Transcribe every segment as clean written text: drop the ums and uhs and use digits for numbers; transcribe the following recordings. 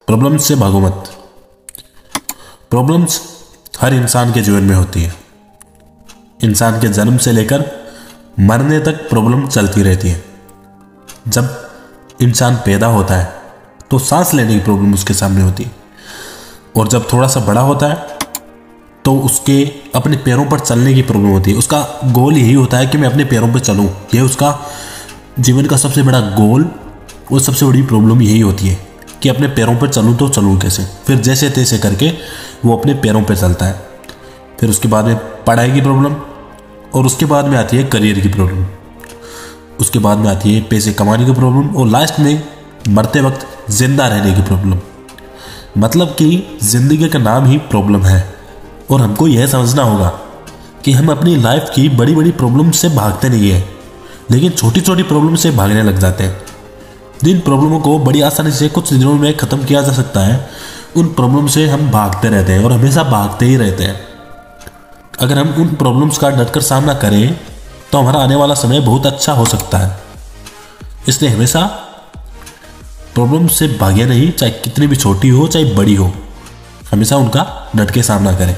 Problems से भागो मत। प्रॉब्लम्स हर इंसान के जीवन में होती है। इंसान के जन्म से लेकर मरने तक प्रॉब्लम चलती रहती है। जब इंसान पैदा होता है तो सांस लेने की प्रॉब्लम उसके सामने होती है, और जब थोड़ा सा बड़ा होता है तो उसके अपने पैरों पर चलने की प्रॉब्लम होती है। उसका गोल यही होता है कि मैं अपने पैरों पर चलूं। यह उसका जीवन का सबसे बड़ा गोल और सबसे बड़ी प्रॉब्लम यही होती है कि अपने पैरों पर चलूं तो चलूं कैसे। फिर जैसे तैसे करके वो अपने पैरों पर चलता है। फिर उसके बाद में पढ़ाई की प्रॉब्लम, और उसके बाद में आती है करियर की प्रॉब्लम, उसके बाद में आती है पैसे कमाने की प्रॉब्लम, और लास्ट में मरते वक्त जिंदा रहने की प्रॉब्लम। मतलब कि जिंदगी का नाम ही प्रॉब्लम है, और हमको यह समझना होगा कि हम अपनी लाइफ की बड़ी बड़ी प्रॉब्लम से भागते नहीं हैं, लेकिन छोटी छोटी प्रॉब्लम से भागने लग जाते हैं। जिन प्रॉब्लमों को बड़ी आसानी से कुछ दिनों में ख़त्म किया जा सकता है, उन प्रॉब्लम से हम भागते रहते हैं और हमेशा भागते ही रहते हैं। अगर हम उन प्रॉब्लम्स का डटकर सामना करें तो हमारा आने वाला समय बहुत अच्छा हो सकता है। इसलिए हमेशा प्रॉब्लम से भागे नहीं, चाहे कितनी भी छोटी हो चाहे बड़ी हो, हमेशा उनका डट के सामना करें।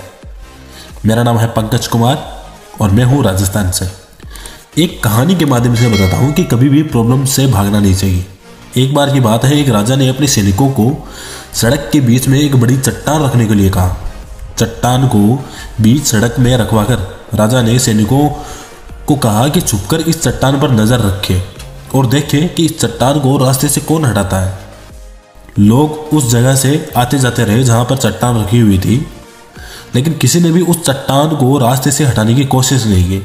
मेरा नाम है पंकज कुमार और मैं हूँ राजस्थान से। एक कहानी के माध्यम से बताता हूँ कि कभी भी प्रॉब्लम से भागना नहीं चाहिए। एक बार की बात है, एक राजा ने अपने सैनिकों को सड़क के बीच में एक बड़ी चट्टान रखने के लिए कहा। चट्टान को बीच सड़क में रखवाकर राजा ने सैनिकों को कहा कि छुपकर इस चट्टान पर नजर रखे और देखे कि इस चट्टान को रास्ते से कौन हटाता है। लोग उस जगह से आते जाते रहे जहां पर चट्टान रखी हुई थी, लेकिन किसी ने भी उस चट्टान को रास्ते से हटाने की कोशिश नहीं की।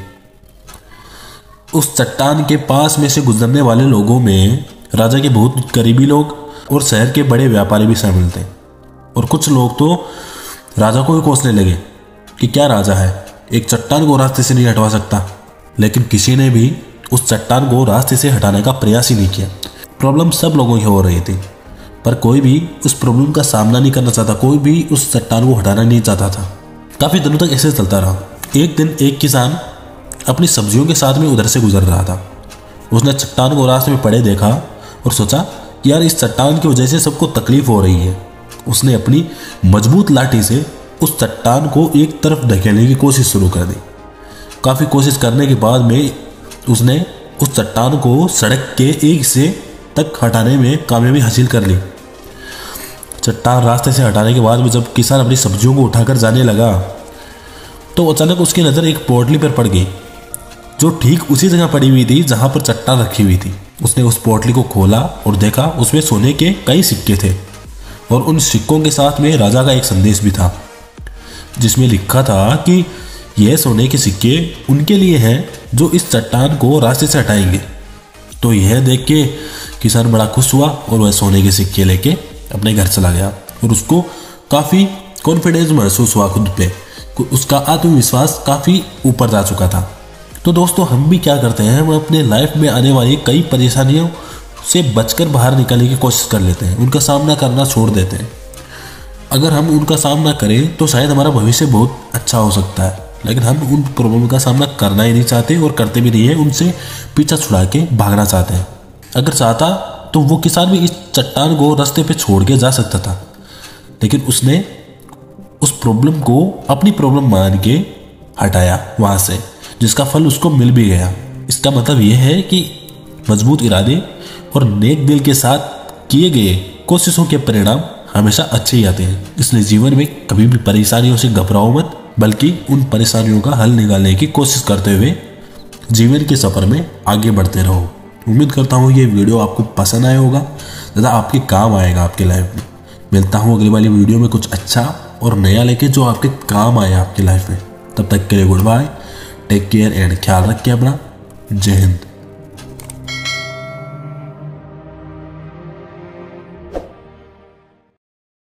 उस चट्टान के पास में से गुजरने वाले लोगों में राजा के बहुत करीबी लोग और शहर के बड़े व्यापारी भी शामिल थे, और कुछ लोग तो राजा को ही कोसने लगे कि क्या राजा है, एक चट्टान को रास्ते से नहीं हटवा सकता। लेकिन किसी ने भी उस चट्टान को रास्ते से हटाने का प्रयास ही नहीं किया। प्रॉब्लम सब लोगों की हो रही थी, पर कोई भी उस प्रॉब्लम का सामना नहीं करना चाहता, कोई भी उस चट्टान को हटाना नहीं चाहता था। काफ़ी दिनों तक ऐसे चलता रहा। एक दिन एक किसान अपनी सब्जियों के साथ में उधर से गुजर रहा था। उसने चट्टान को रास्ते में पड़े देखा और सोचा कि यार इस चट्टान की वजह से सबको तकलीफ हो रही है। उसने अपनी मजबूत लाठी से उस चट्टान को एक तरफ धकेलने की कोशिश शुरू कर दी। काफ़ी कोशिश करने के बाद में उसने उस चट्टान को सड़क के एक हिस्से तक हटाने में कामयाबी हासिल कर ली। चट्टान रास्ते से हटाने के बाद में जब किसान अपनी सब्जियों को उठाकर जाने लगा तो अचानक उसकी नज़र एक पोटली पर पड़ गई, जो ठीक उसी जगह पड़ी हुई थी जहां पर चट्टान रखी हुई थी। उसने उस पोटली को खोला और देखा उसमें सोने के कई सिक्के थे, और उन सिक्कों के साथ में राजा का एक संदेश भी था, जिसमें लिखा था कि यह सोने के सिक्के उनके लिए हैं जो इस चट्टान को रास्ते से हटाएंगे। तो यह देख के किसान बड़ा खुश हुआ और वह सोने के सिक्के लेके अपने घर चला गया, और उसको काफ़ी कॉन्फिडेंस महसूस हुआ खुद पे। उसका आत्मविश्वास काफ़ी ऊपर जा चुका था। तो दोस्तों, हम भी क्या करते हैं, हम अपने लाइफ में आने वाली कई परेशानियों से बचकर बाहर निकलने की कोशिश कर लेते हैं, उनका सामना करना छोड़ देते हैं। अगर हम उनका सामना करें तो शायद हमारा भविष्य बहुत अच्छा हो सकता है, लेकिन हम उन प्रॉब्लम का सामना करना ही नहीं चाहते और करते भी नहीं है, उनसे पीछा छुड़ा के भागना चाहते हैं। अगर चाहता तो वो किसान भी इस चट्टान को रास्ते पे छोड़ के जा सकता था, लेकिन उसने उस प्रॉब्लम को अपनी प्रॉब्लम मान के हटाया वहाँ से, जिसका फल उसको मिल भी गया। इसका मतलब यह है कि मजबूत इरादे और नेक दिल के साथ किए गए कोशिशों के परिणाम हमेशा अच्छे ही आते हैं। इसलिए जीवन में कभी भी परेशानियों से घबराओ मत, बल्कि उन परेशानियों का हल निकालने की कोशिश करते हुए जीवन के सफ़र में आगे बढ़ते रहो। उम्मीद करता हूँ ये वीडियो आपको पसंद आया होगा, ज़्यादा आपके काम आएगा आपके लाइफ में। मिलता हूँ अगली वाली वीडियो में कुछ अच्छा और नया लेके जो आपके काम आए आपकी लाइफ में। तब तक के लिए good bye, take care and ख्याल रखिए अपना। जय हिंद।